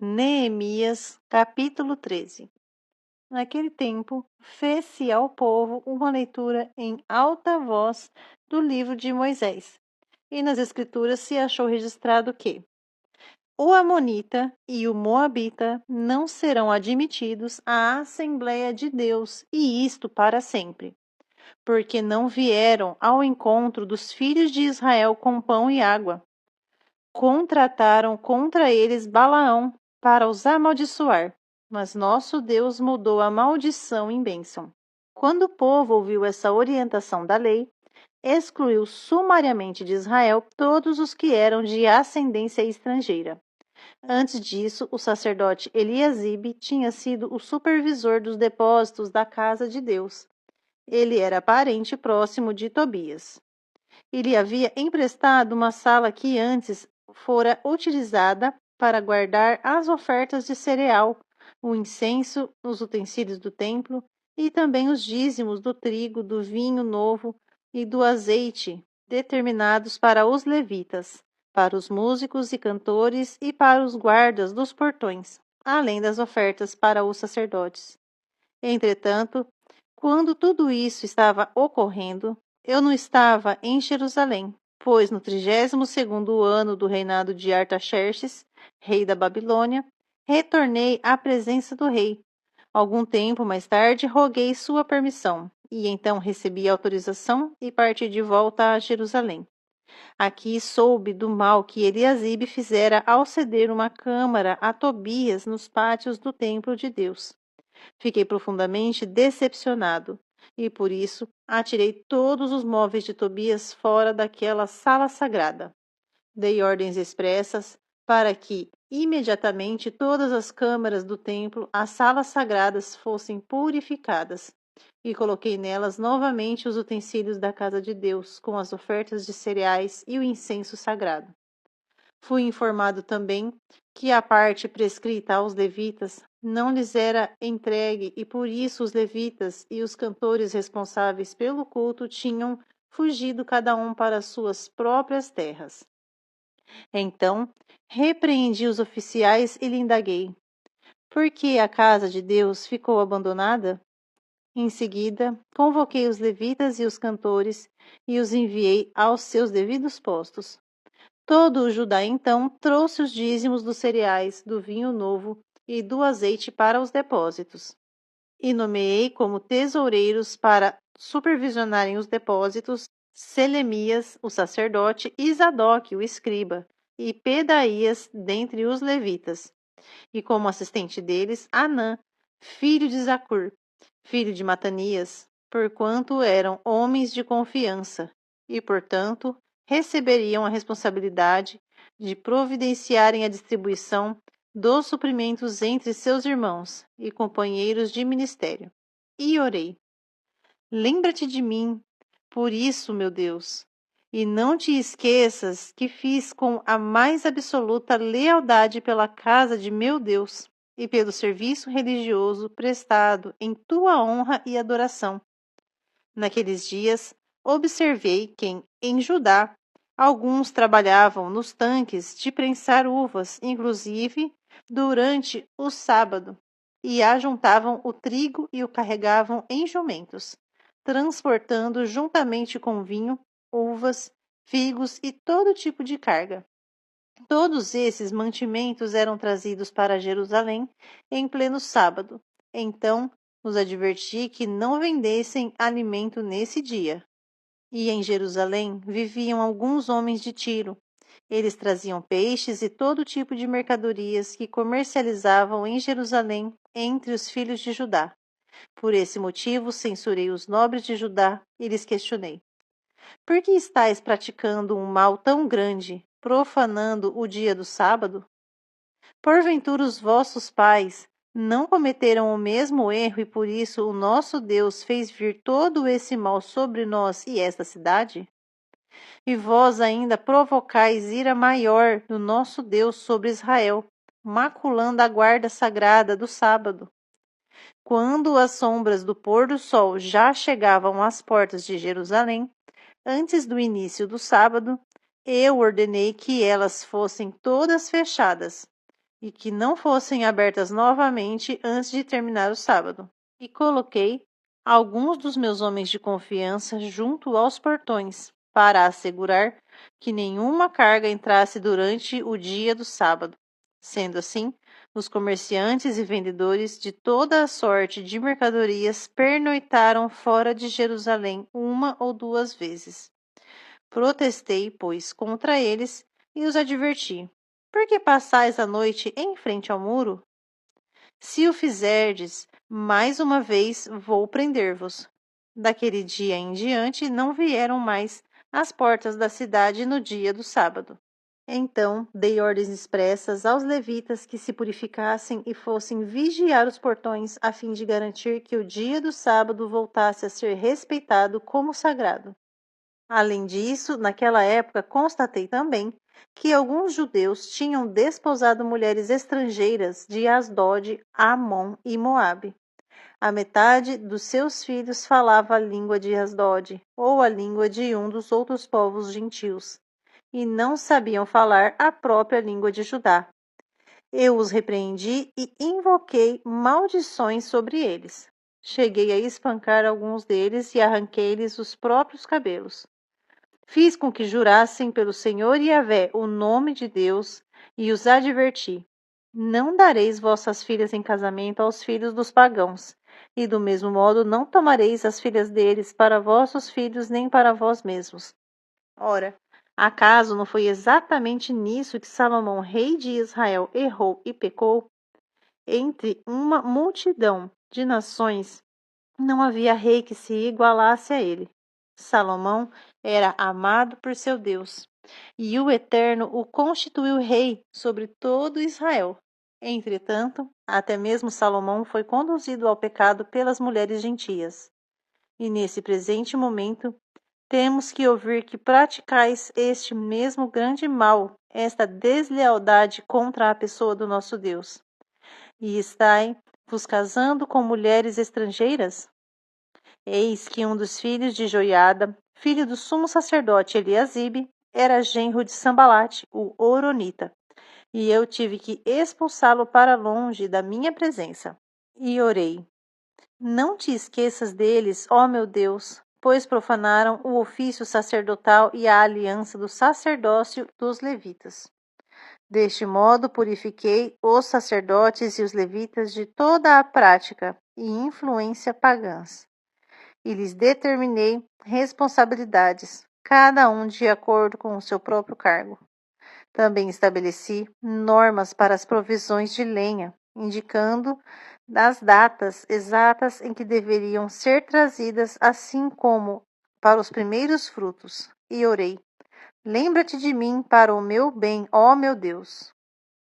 Neemias, capítulo 13. Naquele tempo, fez-se ao povo uma leitura em alta voz do livro de Moisés, e nas Escrituras se achou registrado que o Amonita e o Moabita não serão admitidos à Assembleia de Deus, e isto para sempre, porque não vieram ao encontro dos filhos de Israel com pão e água. Contrataram contra eles Balaão para os amaldiçoar, mas nosso Deus mudou a maldição em bênção. Quando o povo ouviu essa orientação da lei, excluiu sumariamente de Israel todos os que eram de ascendência estrangeira. Antes disso, o sacerdote Eliasibe tinha sido o supervisor dos depósitos da casa de Deus. Ele era parente próximo de Tobias. Ele havia emprestado uma sala que antes fora utilizada para guardar as ofertas de cereal, o incenso, os utensílios do templo e também os dízimos do trigo, do vinho novo e do azeite, determinados para os levitas, para os músicos e cantores e para os guardas dos portões, além das ofertas para os sacerdotes. Entretanto, quando tudo isso estava ocorrendo, eu não estava em Jerusalém, pois no 32º ano do reinado de Artaxerxes, rei da Babilônia, retornei à presença do rei. Algum tempo mais tarde, roguei sua permissão, e então recebi autorização e parti de volta a Jerusalém. Aqui soube do mal que Eliasibe fizera ao ceder uma câmara a Tobias nos pátios do templo de Deus. Fiquei profundamente decepcionado e, por isso, atirei todos os móveis de Tobias fora daquela sala sagrada. Dei ordens expressas para que, imediatamente, todas as câmaras do templo, as salas sagradas, fossem purificadas, e coloquei nelas novamente os utensílios da casa de Deus, com as ofertas de cereais e o incenso sagrado. Fui informado também que a parte prescrita aos levitas não lhes era entregue e por isso os levitas e os cantores responsáveis pelo culto tinham fugido cada um para suas próprias terras. Então, repreendi os oficiais e lhe indaguei: por que a casa de Deus ficou abandonada? Em seguida, convoquei os levitas e os cantores e os enviei aos seus devidos postos. Todo o Judá, então, trouxe os dízimos dos cereais, do vinho novo e do azeite para os depósitos. E nomeei como tesoureiros para supervisionarem os depósitos Selemias, o sacerdote, e Zadoque, o escriba, e Pedaías, dentre os levitas. E como assistente deles, Anã, filho de Zacur, filho de Matanias, porquanto eram homens de confiança, e, portanto, receberiam a responsabilidade de providenciarem a distribuição dos suprimentos entre seus irmãos e companheiros de ministério. E orei: lembra-te de mim, por isso, meu Deus, e não te esqueças que fiz com a mais absoluta lealdade pela casa de meu Deus e pelo serviço religioso prestado em tua honra e adoração. Naqueles dias, observei que, em Judá, alguns trabalhavam nos tanques de prensar uvas, inclusive durante o sábado, e ajuntavam o trigo e o carregavam em jumentos, transportando juntamente com vinho, uvas, figos e todo tipo de carga. Todos esses mantimentos eram trazidos para Jerusalém em pleno sábado. Então, os adverti que não vendessem alimento nesse dia. E em Jerusalém viviam alguns homens de Tiro. Eles traziam peixes e todo tipo de mercadorias que comercializavam em Jerusalém entre os filhos de Judá. Por esse motivo, censurei os nobres de Judá e lhes questionei: por que estáis praticando um mal tão grande, profanando o dia do sábado? Porventura os vossos pais não cometeram o mesmo erro e por isso o nosso Deus fez vir todo esse mal sobre nós e esta cidade? E vós ainda provocais ira maior do nosso Deus sobre Israel, maculando a guarda sagrada do sábado. Quando as sombras do pôr do sol já chegavam às portas de Jerusalém, antes do início do sábado, eu ordenei que elas fossem todas fechadas. e que não fossem abertas novamente antes de terminar o sábado. E coloquei alguns dos meus homens de confiança junto aos portões, para assegurar que nenhuma carga entrasse durante o dia do sábado. Sendo assim, os comerciantes e vendedores de toda a sorte de mercadorias pernoitaram fora de Jerusalém 1 ou 2 vezes. Protestei, pois, contra eles e os adverti: por que passais a noite em frente ao muro? Se o fizerdes, mais uma vez vou prender-vos. Daquele dia em diante não vieram mais às portas da cidade no dia do sábado. Então dei ordens expressas aos levitas que se purificassem e fossem vigiar os portões, a fim de garantir que o dia do sábado voltasse a ser respeitado como sagrado. Além disso, naquela época constatei também que alguns judeus tinham desposado mulheres estrangeiras de Asdod, Amon e Moabe. A metade dos seus filhos falava a língua de Asdod, ou a língua de um dos outros povos gentios, e não sabiam falar a própria língua de Judá. Eu os repreendi e invoquei maldições sobre eles. Cheguei a espancar alguns deles e arranquei-lhes os próprios cabelos. Fiz com que jurassem pelo Senhor Yahvé o nome de Deus e os adverti: não dareis vossas filhas em casamento aos filhos dos pagãos, e do mesmo modo não tomareis as filhas deles para vossos filhos nem para vós mesmos. Ora, acaso não foi exatamente nisso que Salomão, rei de Israel, errou e pecou? Entre uma multidão de nações, não havia rei que se igualasse a ele. Salomão era amado por seu Deus, e o Eterno o constituiu rei sobre todo Israel. Entretanto, até mesmo Salomão foi conduzido ao pecado pelas mulheres gentias. E nesse presente momento, temos que ouvir que praticais este mesmo grande mal, esta deslealdade contra a pessoa do nosso Deus. E estai vos casando com mulheres estrangeiras? Eis que um dos filhos de Joiada, filho do sumo sacerdote Eliasibe, era genro de Sambalate, o Horonita, e eu tive que expulsá-lo para longe da minha presença. E orei: não te esqueças deles, ó meu Deus, pois profanaram o ofício sacerdotal e a aliança do sacerdócio dos levitas. Deste modo purifiquei os sacerdotes e os levitas de toda a prática e influência pagãs, e lhes determinei responsabilidades, cada um de acordo com o seu próprio cargo. Também estabeleci normas para as provisões de lenha, indicando as datas exatas em que deveriam ser trazidas, assim como para os primeiros frutos. E orei: lembra-te de mim para o meu bem, ó meu Deus.